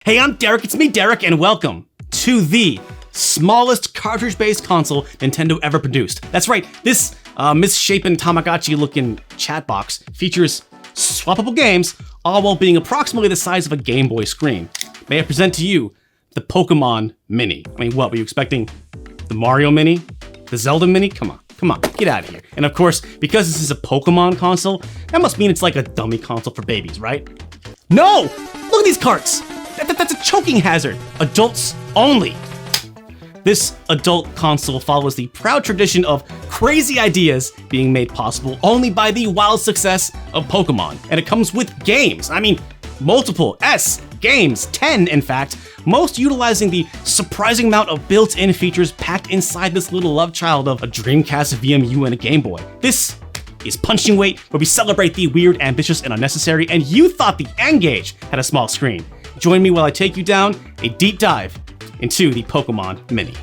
Hey, I'm Derek, it's me, Derek, and welcome to the smallest cartridge-based console Nintendo ever produced. That's right, this misshapen Tamagotchi-looking chat box features swappable games, all while being approximately the size of a Game Boy screen. May I present to you the Pokemon Mini. I mean, what, were you expecting the Mario Mini? The Zelda Mini? Come on, get out of here. And of course, because this is a Pokemon console, that must mean it's like a dummy console for babies, right? No! Look at these carts! That's a choking hazard. Adults only. This adult console follows the proud tradition of crazy ideas being made possible only by the wild success of Pokemon. And it comes with games. I mean, multiple games, 10 in fact, most utilizing the surprising amount of built-in features packed inside this little love child of a Dreamcast, VMU, and a Game Boy. This is Punching Weight, where we celebrate the weird, ambitious, and unnecessary, and you thought the N-Gage had a small screen. Join me while I take you down a deep dive into the Pokemon Mini.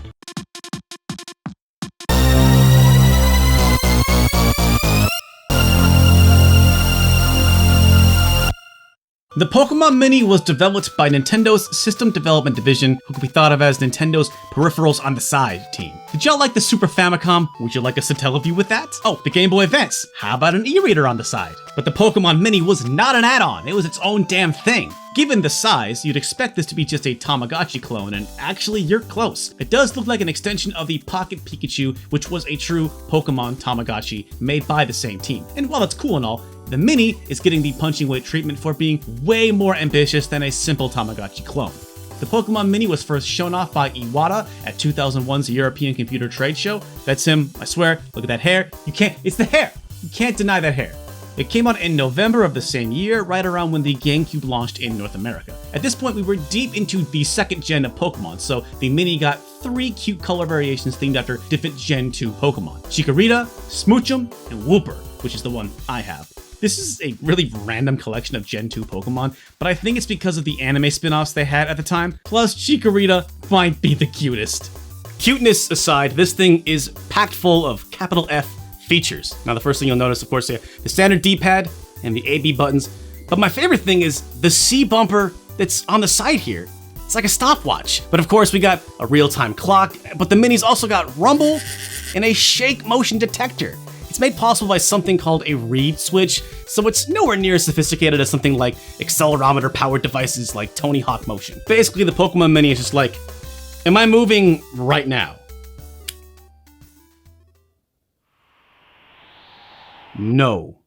The Pokemon Mini was developed by Nintendo's System Development Division, who could be thought of as Nintendo's Peripherals on the Side team. Did y'all like the Super Famicom? Would you like us to telev you with that? Oh, the Game Boy Advance. How about an e-reader on the side? But the Pokemon Mini was not an add-on, it was its own damn thing. Given the size, you'd expect this to be just a Tamagotchi clone, and actually you're close. It does look like an extension of the Pocket Pikachu, which was a true Pokemon Tamagotchi made by the same team. And while it's cool and all, the Mini is getting the punching weight treatment for being way more ambitious than a simple Tamagotchi clone. The Pokemon Mini was first shown off by Iwata at 2001's European Computer Trade Show. That's him, I swear. Look at that hair. It's the hair. You can't deny that hair. It came out in November of the same year, right around when the GameCube launched in North America. At this point, we were deep into the second gen of Pokemon, so the Mini got 3 cute color variations themed after different Gen 2 Pokemon: Chikorita, Smoochum, and Wooper, which is the one I have. This is a really random collection of Gen 2 Pokemon, but I think it's because of the anime spin-offs they had at the time. Plus, Chikorita might be the cutest. Cuteness aside, this thing is packed full of capital F features. Now, the first thing you'll notice, of course, the standard D-pad and the A-B buttons, but my favorite thing is the C bumper that's on the side here. It's like a stopwatch. But of course, we got a real-time clock, but the Mini's also got rumble and a shake motion detector. It's made possible by something called a reed switch, so it's nowhere near as sophisticated as something like accelerometer-powered devices like Tony Hawk Motion. Basically, the Pokemon Mini is just like, am I moving right now? No.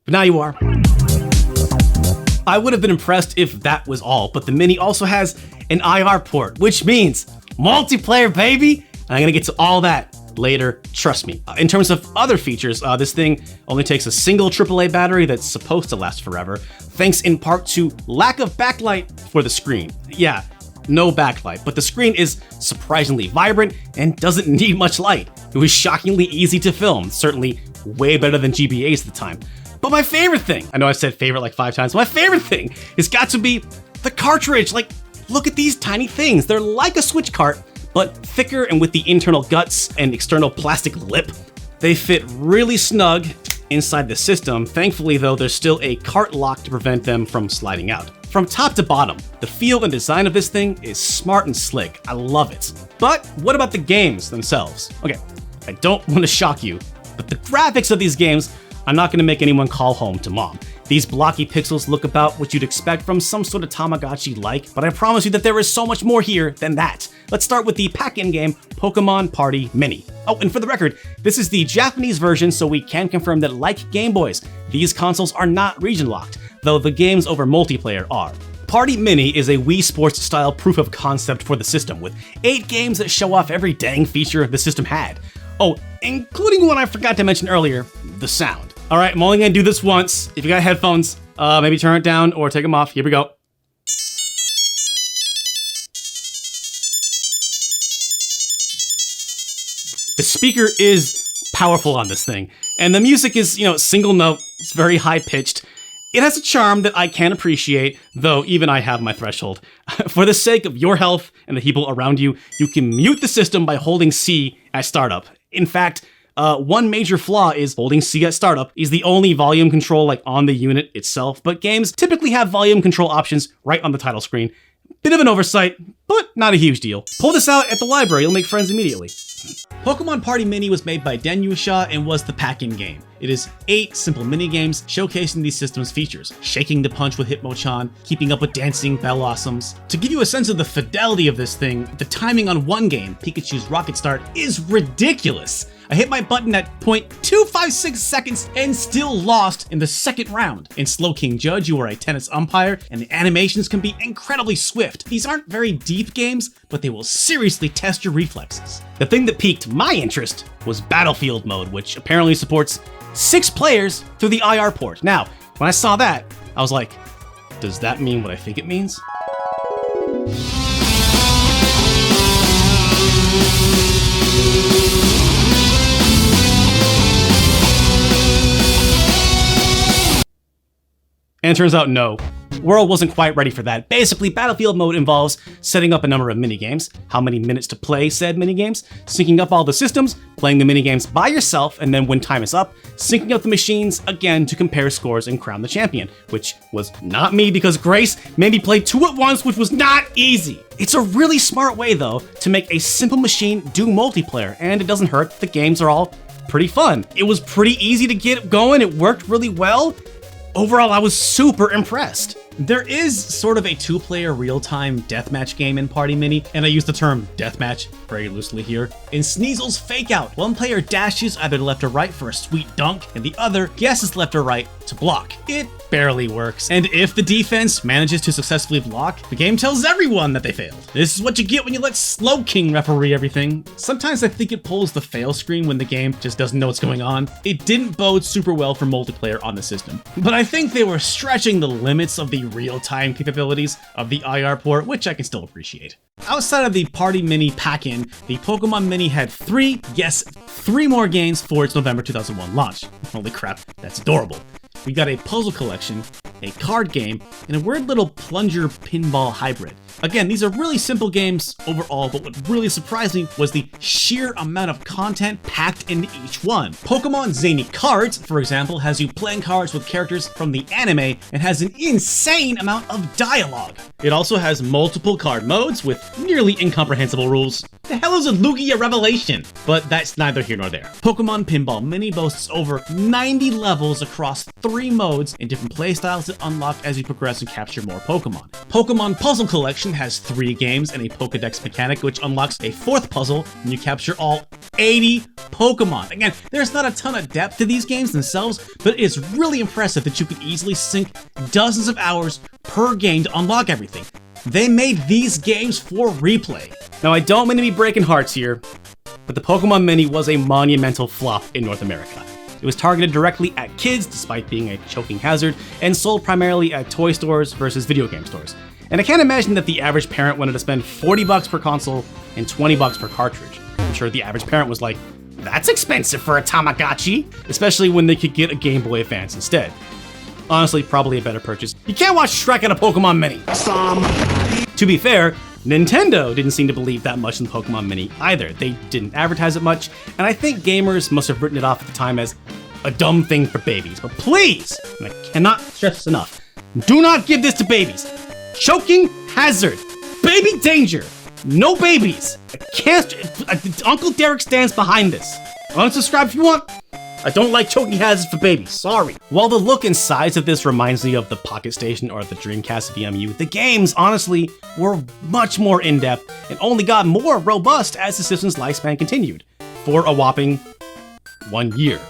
But now you are. I would have been impressed if that was all, but the Mini also has an IR port, which means multiplayer, baby! And I'm gonna get to all that later, trust me. In terms of other features, this thing only takes a single AAA battery that's supposed to last forever, thanks in part to lack of backlight for the screen. Yeah, no backlight, but the screen is surprisingly vibrant and doesn't need much light. It was shockingly easy to film, certainly way better than GBA's at the time. But my favorite thing, I know I said favorite like 5 times, but my favorite thing has got to be the cartridge. Like, look at these tiny things. They're like a Switch cart, but thicker and with the internal guts and external plastic lip. They fit really snug inside the system. Thankfully though, there's still a cart lock to prevent them from sliding out. From top to bottom, the feel and design of this thing is smart and slick. I love it. But what about the games themselves? Okay, I don't want to shock you, but the graphics of these games are not going to make anyone call home to mom. These blocky pixels look about what you'd expect from some sort of Tamagotchi-like, but I promise you that there is so much more here than that. Let's start with the pack-in game Pokemon Party Mini. Oh, and for the record, this is the Japanese version, so we can confirm that like Game Boys, these consoles are not region-locked, though the games over multiplayer are. Party Mini is a Wii Sports style proof of concept for the system, with 8 games that show off every dang feature the system had. Oh, including one I forgot to mention earlier, the sound. All right, I'm only gonna do this once. If you got headphones, maybe turn it down or take them off. Here we go. The speaker is powerful on this thing, and the music is, single note. It's very high pitched. It has a charm that I can appreciate, though even I have my threshold. For the sake of your health and the people around you, you can mute the system by holding C at startup. In fact, one major flaw is holding C at startup is the only volume control on the unit itself, but games typically have volume control options right on the title screen. Bit of an oversight, but not a huge deal. Pull this out at the library, you'll make friends immediately. Pokemon Party Mini was made by Denyu and was the pack-in game. It is 8 simple mini-games showcasing these systems' features. Shaking the punch with Hitmonchan, keeping up with dancing Bellossums. To give you a sense of the fidelity of this thing, the timing on one game, Pikachu's Rocket Start, is ridiculous. I hit my button at 0.256 seconds and still lost in the second round. In Slowking Judge, you are a tennis umpire, and the animations can be incredibly swift. These aren't very deep games, but they will seriously test your reflexes. The thing that piqued my interest was Battlefield mode, which apparently supports 6 players through the IR port. Now, when I saw that, I was like, does that mean what I think it means? And it turns out no. World wasn't quite ready for that. Basically, Battlefield mode involves setting up a number of minigames, how many minutes to play said minigames, syncing up all the systems, playing the minigames by yourself, and then when time is up, syncing up the machines again to compare scores and crown the champion, which was not me because Grace made me play 2 at once, which was not easy. It's a really smart way though to make a simple machine do multiplayer, and it doesn't hurt, the games are all pretty fun. It was pretty easy to get going, it worked really well. Overall, I was super impressed. There is sort of a 2-player real-time deathmatch game in Party Mini, and I use the term deathmatch very loosely here. In Sneasel's Fake Out, one player dashes either left or right for a sweet dunk, and the other guesses left or right to block. It barely works, and if the defense manages to successfully block, the game tells everyone that they failed. This is what you get when you let Slowking referee everything. Sometimes I think it pulls the fail screen when the game just doesn't know what's going on. It didn't bode super well for multiplayer on the system, but I think they were stretching the limits of the real-time capabilities of the IR port, which I can still appreciate. Outside of the Party Mini pack-in, the Pokemon Mini had 3 more games for its November 2001 launch. Holy crap, that's adorable. We got a puzzle collection, a card game, and a weird little plunger pinball hybrid. Again, these are really simple games overall, but what really surprised me was the sheer amount of content packed into each one. Pokemon Zany Cards, for example, has you playing cards with characters from the anime and has an insane amount of dialogue. It also has multiple card modes with nearly incomprehensible rules. The hell is a Lugia Revelation? But that's neither here nor there. Pokemon Pinball Mini boasts over 90 levels across 3 modes and different playstyles that unlock as you progress and capture more Pokemon. Pokemon Puzzle Collection has 3 games and a Pokedex mechanic which unlocks a 4th puzzle and you capture all 80 Pokemon. Again, there's not a ton of depth to these games themselves, but it's really impressive that you can easily sink dozens of hours per game to unlock everything. They made these games for replay. Now, I don't mean to be breaking hearts here, but the Pokemon Mini was a monumental flop in North America. It was targeted directly at kids, despite being a choking hazard, and sold primarily at toy stores versus video game stores. And I can't imagine that the average parent wanted to spend $40 per console and $20 per cartridge. I'm sure the average parent was like, that's expensive for a Tamagotchi, especially when they could get a Game Boy Advance instead. Honestly, probably a better purchase. You can't watch Shrek on a Pokemon Mini. To be fair, Nintendo didn't seem to believe that much in the Pokemon Mini either. They didn't advertise it much, and I think gamers must have written it off at the time as a dumb thing for babies. But please, and I cannot stress this enough, do not give this to babies. Choking hazard, baby danger, no babies. I can't, Uncle Derek stands behind this. Unsubscribe if you want. I don't like choking hazards for babies, sorry. While the look and size of this reminds me of the Pocket Station or the Dreamcast VMU, the games, honestly, were much more in-depth and only got more robust as the system's lifespan continued, for a whopping 1 year.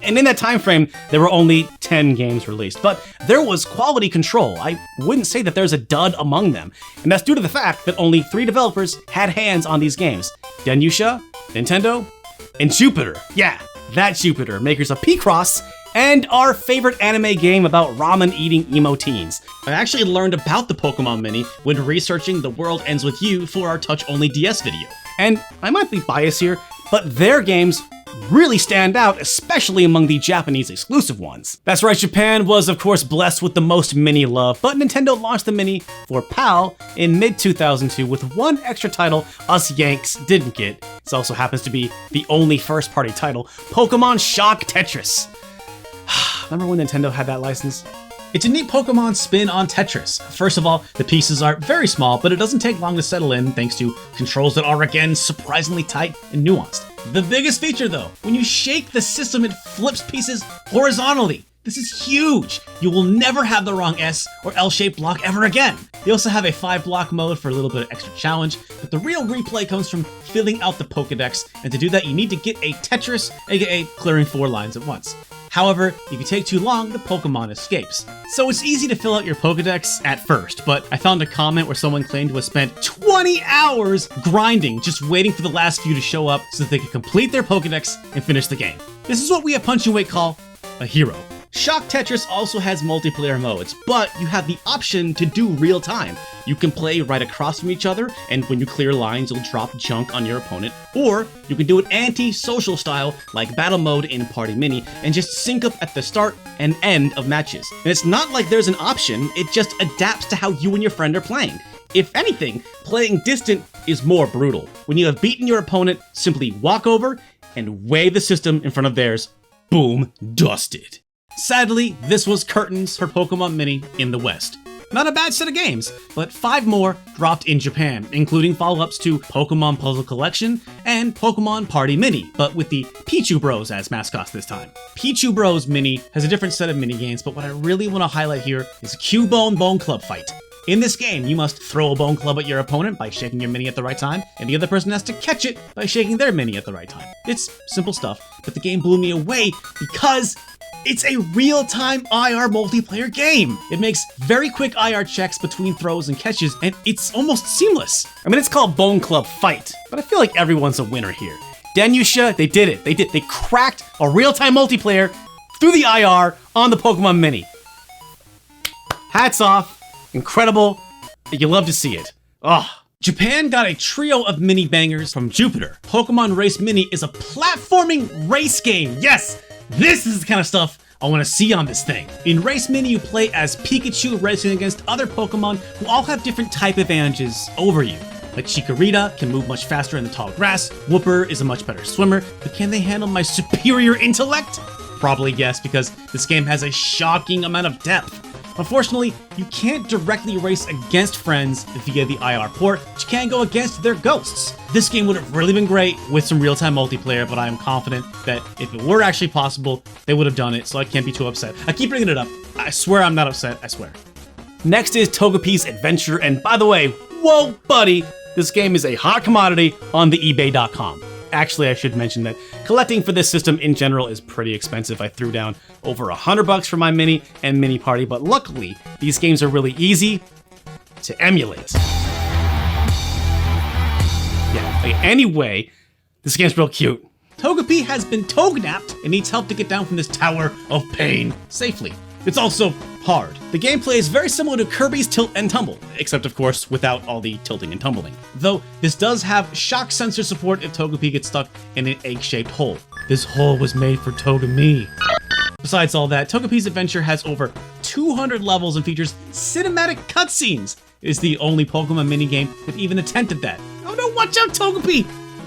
And in that time frame, there were only 10 games released, but there was quality control. I wouldn't say that there's a dud among them, and that's due to the fact that only 3 developers had hands on these games: Denyu, Nintendo, and Jupiter. Yeah, that Jupiter, makers of Picross, and our favorite anime game about ramen-eating emo teens. I actually learned about the Pokemon Mini when researching The World Ends With You for our touch-only DS video. And I might be biased here, but their games really stand out, especially among the Japanese exclusive ones. That's right, Japan was of course blessed with the most Mini love, but Nintendo launched the Mini for PAL in mid-2002 with one extra title us Yanks didn't get. This also happens to be the only first-party title, Pokemon Shock Tetris. Remember when Nintendo had that license? It's a neat Pokemon spin on Tetris. First of all, the pieces are very small, but it doesn't take long to settle in thanks to controls that are again surprisingly tight and nuanced. The biggest feature though, when you shake the system, it flips pieces horizontally. This is huge! You will never have the wrong S or L-shaped block ever again. They also have a 5-block mode for a little bit of extra challenge, but the real replay comes from filling out the Pokedex, and to do that you need to get a Tetris, aka clearing 4 lines at once. However, if you take too long, the Pokemon escapes. So it's easy to fill out your Pokedex at first, but I found a comment where someone claimed to have spent 20 hours grinding, just waiting for the last few to show up so that they could complete their Pokedex and finish the game. This is what we at Punch and Wait call a hero. Shock Tetris also has multiplayer modes, but you have the option to do real time. You can play right across from each other, and when you clear lines, you'll drop junk on your opponent, or you can do it anti-social style like battle mode in Party Mini and just sync up at the start and end of matches. And it's not like there's an option, it just adapts to how you and your friend are playing. If anything, playing distant is more brutal. When you have beaten your opponent, simply walk over and wave the system in front of theirs. Boom, dusted. Sadly, this was curtains for Pokemon Mini in the West. Not a bad set of games, but 5 more dropped in Japan, including follow-ups to Pokemon Puzzle Collection and Pokemon Party Mini, but with the Pichu Bros as mascots this time. Pichu Bros Mini has a different set of minigames, but what I really want to highlight here is a Cubone Bone Club fight. In this game, you must throw a bone club at your opponent by shaking your mini at the right time, and the other person has to catch it by shaking their mini at the right time. It's simple stuff, but the game blew me away because it's a real-time IR multiplayer game. It makes very quick IR checks between throws and catches, and it's almost seamless. I mean, it's called Bone Club Fight, but I feel like everyone's a winner here. Denusha, they did it. They cracked a real-time multiplayer through the IR on the Pokemon Mini. Hats off. Incredible. You love to see it. Oh. Japan got a trio of mini bangers from Jupiter. Pokemon Race Mini is a platforming race game. Yes! This is the kind of stuff I want to see on this thing. In Race Mini, you play as Pikachu racing against other Pokemon who all have different type advantages over you. Like Chikorita can move much faster in the tall grass, Wooper is a much better swimmer, but can they handle my superior intellect? Probably yes, because this game has a shocking amount of depth. Unfortunately, you can't directly race against friends via the IR port, but you can go against their ghosts. This game would have really been great with some real-time multiplayer, but I am confident that if it were actually possible, they would have done it, so I can't be too upset. I keep bringing it up. I swear I'm not upset, I swear. Next is Togepi's Adventure, and by the way, whoa, buddy, this game is a hot commodity on the eBay.com. Actually, I should mention that collecting for this system in general is pretty expensive. I threw down over $100 for my Mini and Mini Party, but luckily, these games are really easy to emulate. Yeah, anyway, this game's real cute. Togepi has been togenapped and needs help to get down from this tower of pain safely. It's also hard. The gameplay is very similar to Kirby's Tilt and Tumble, except of course without all the tilting and tumbling. Though this does have shock sensor support if Togepi gets stuck in an egg-shaped hole. This hole was made for Togemi. Besides all that, Togepi's Adventure has over 200 levels and features cinematic cutscenes. It is the only Pokemon minigame that even attempted that. Oh no, watch out Togepi!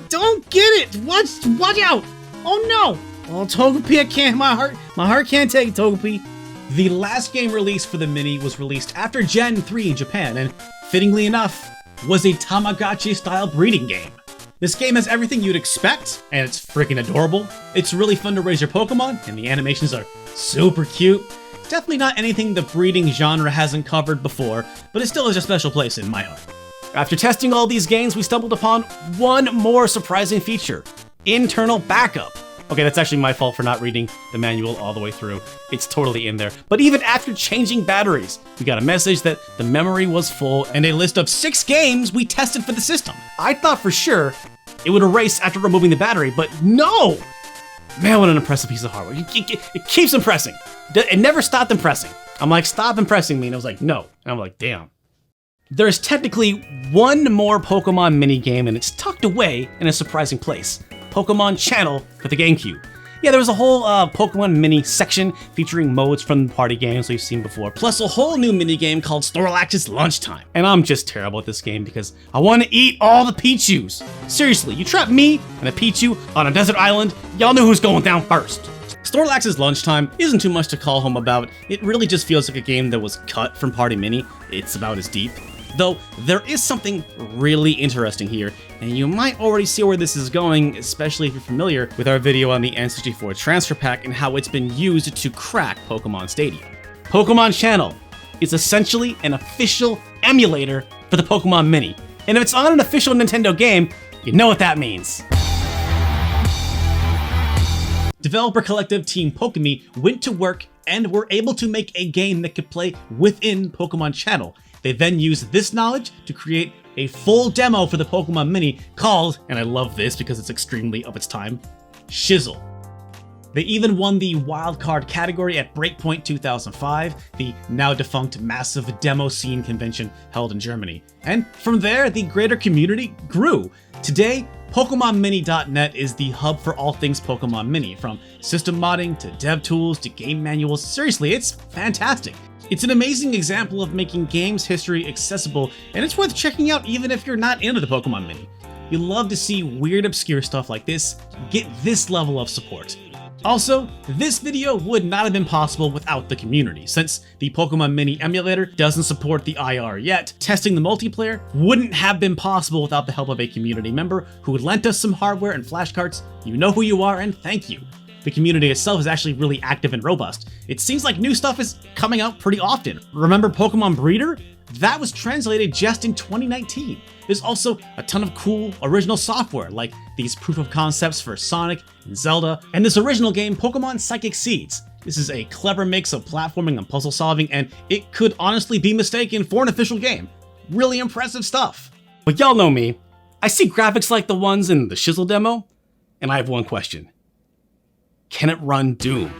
Don't get it! Watch out! Oh no! Oh Togepi, I can't, my heart can't take it, Togepi. The last game released for the Mini was released after Gen 3 in Japan, and fittingly enough, was a Tamagotchi-style breeding game. This game has everything you'd expect, and it's freaking adorable. It's really fun to raise your Pokemon, and the animations are super cute. Definitely not anything the breeding genre hasn't covered before, but it still has a special place in my heart. After testing all these games, we stumbled upon one more surprising feature: internal backup. Okay, that's actually my fault for not reading the manual all the way through. It's totally in there. But even after changing batteries, we got a message that the memory was full and a list of 6 games we tested for the system. I thought for sure it would erase after removing the battery, but no! Man, what an impressive piece of hardware. It keeps impressing. It never stopped impressing. I'm like, stop impressing me, and I was like, no. And I'm like, damn. There's technically one more Pokemon minigame, and it's tucked away in a surprising place. Pokemon Channel for the GameCube. Yeah, there was a whole Pokemon Mini section featuring modes from the party games we've seen before, plus a whole new minigame called Snorlax's Lunchtime. And I'm just terrible at this game because I want to eat all the Pichus. Seriously, you trap me and a Pichu on a desert island, y'all know who's going down first. Snorlax's Lunchtime isn't too much to call home about. It really just feels like a game that was cut from Party Mini. It's about as deep. Though, there is something really interesting here, and you might already see where this is going, especially if you're familiar with our video on the N64 Transfer Pack and how it's been used to crack Pokemon Stadium. Pokemon Channel is essentially an official emulator for the Pokemon Mini, and if it's on an official Nintendo game, you know what that means. Developer collective Team Pokeme went to work and were able to make a game that could play within Pokemon Channel. They then used this knowledge to create a full demo for the Pokemon Mini called, and I love this because it's extremely of its time, Shizzle. They even won the wildcard category at Breakpoint 2005, the now defunct massive demo scene convention held in Germany. And from there, the greater community grew. Today, PokemonMini.net is the hub for all things Pokemon Mini, from system modding to dev tools to game manuals. Seriously, it's fantastic. It's an amazing example of making games history accessible, and it's worth checking out even if you're not into the Pokemon Mini. You love to see weird, obscure stuff like this get this level of support. Also, this video would not have been possible without the community. Since the Pokemon Mini emulator doesn't support the IR yet, testing the multiplayer wouldn't have been possible without the help of a community member who lent us some hardware and flashcards. You know who you are, and thank you. The community itself is actually really active and robust. It seems like new stuff is coming out pretty often. Remember Pokemon Breeder? That was translated just in 2019. There's also a ton of cool original software, like these proof of concepts for Sonic and Zelda, and this original game, Pokemon Psychic Seeds. This is a clever mix of platforming and puzzle solving, and it could honestly be mistaken for an official game. Really impressive stuff. But y'all know me. I see graphics like the ones in the Shizzle demo, and I have one question. Can it run Doom?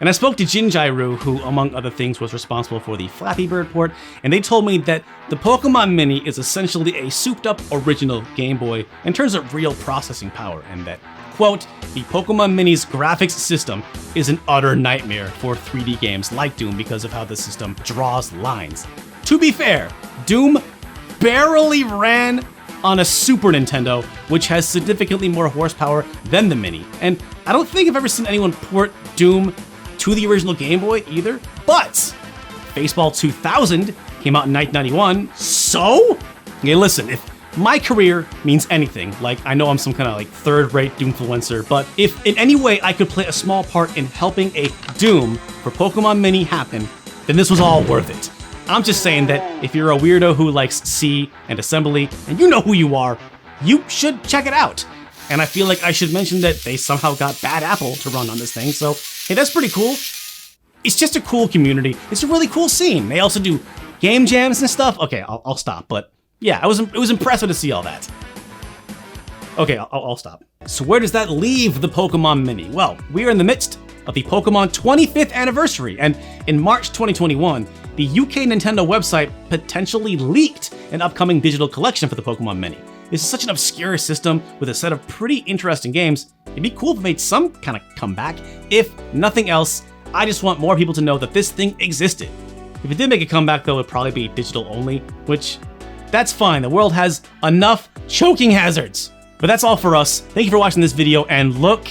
And I spoke to Jinjairu, who, among other things, was responsible for the Flappy Bird port, and they told me that the Pokemon Mini is essentially a souped-up original Game Boy in terms of real processing power, and that, quote, the Pokemon Mini's graphics system is an utter nightmare for 3D games like Doom because of how the system draws lines. To be fair, Doom barely ran on a Super Nintendo, which has significantly more horsepower than the Mini. And I don't think I've ever seen anyone port Doom to the original Game Boy either, but Baseball 2000 came out in 1991, so? Okay, listen, if my career means anything, like I know I'm some kind of like third-rate Doomfluencer, but if in any way I could play a small part in helping a Doom for Pokemon Mini happen, then this was all worth it. I'm just saying that if you're a weirdo who likes C and assembly, and you know who you are, you should check it out. And I feel like I should mention that they somehow got Bad Apple to run on this thing, so hey, that's pretty cool. It's just a cool community. It's a really cool scene. They also do game jams and stuff. Okay, I'll stop, but yeah, it was impressive to see all that. Okay, I'll stop. So where does that leave the Pokemon Mini? Well, we are in the midst of the Pokemon 25th anniversary, and in March 2021, the UK Nintendo website potentially leaked an upcoming digital collection for the Pokemon Mini. This is such an obscure system with a set of pretty interesting games. It'd be cool if it made some kind of comeback. If nothing else, I just want more people to know that this thing existed. If it did make a comeback though, it'd probably be digital only, which that's fine. The world has enough choking hazards. But that's all for us. Thank you for watching this video, and look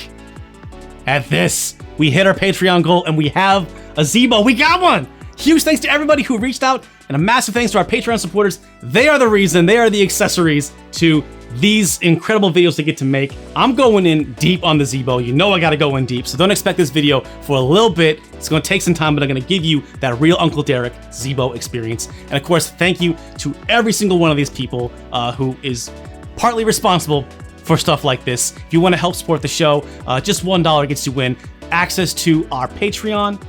at this. We hit our Patreon goal and we have a Zeebo. We got one! Huge thanks to everybody who reached out, and a massive thanks to our Patreon supporters. They are the reason, they are the accessories to these incredible videos to get to make. I'm going in deep on the Zeebo. You know I gotta go in deep, so don't expect this video for a little bit. It's gonna take some time, but I'm gonna give you that real Uncle Derek Zeebo experience. And of course, thank you to every single one of these people who is partly responsible for stuff like this. If you wanna help support the show, just $1 gets you in access to our Patreon,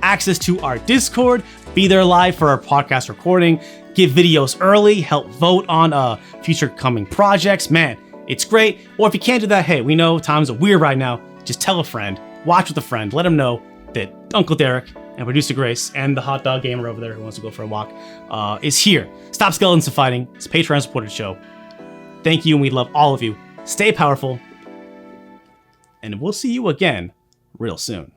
access to our Discord, be there live for our podcast recording, get videos early, help vote on future coming projects. Man, it's great. Or if you can't do that, hey, we know times are weird right now. Just tell a friend, watch with a friend, let them know that Uncle Derek and Producer Grace and the hot dog gamer over there who wants to go for a walk is here. Stop Skeletons and Fighting. It's a Patreon supported show. Thank you, and we love all of you. Stay powerful, and we'll see you again real soon.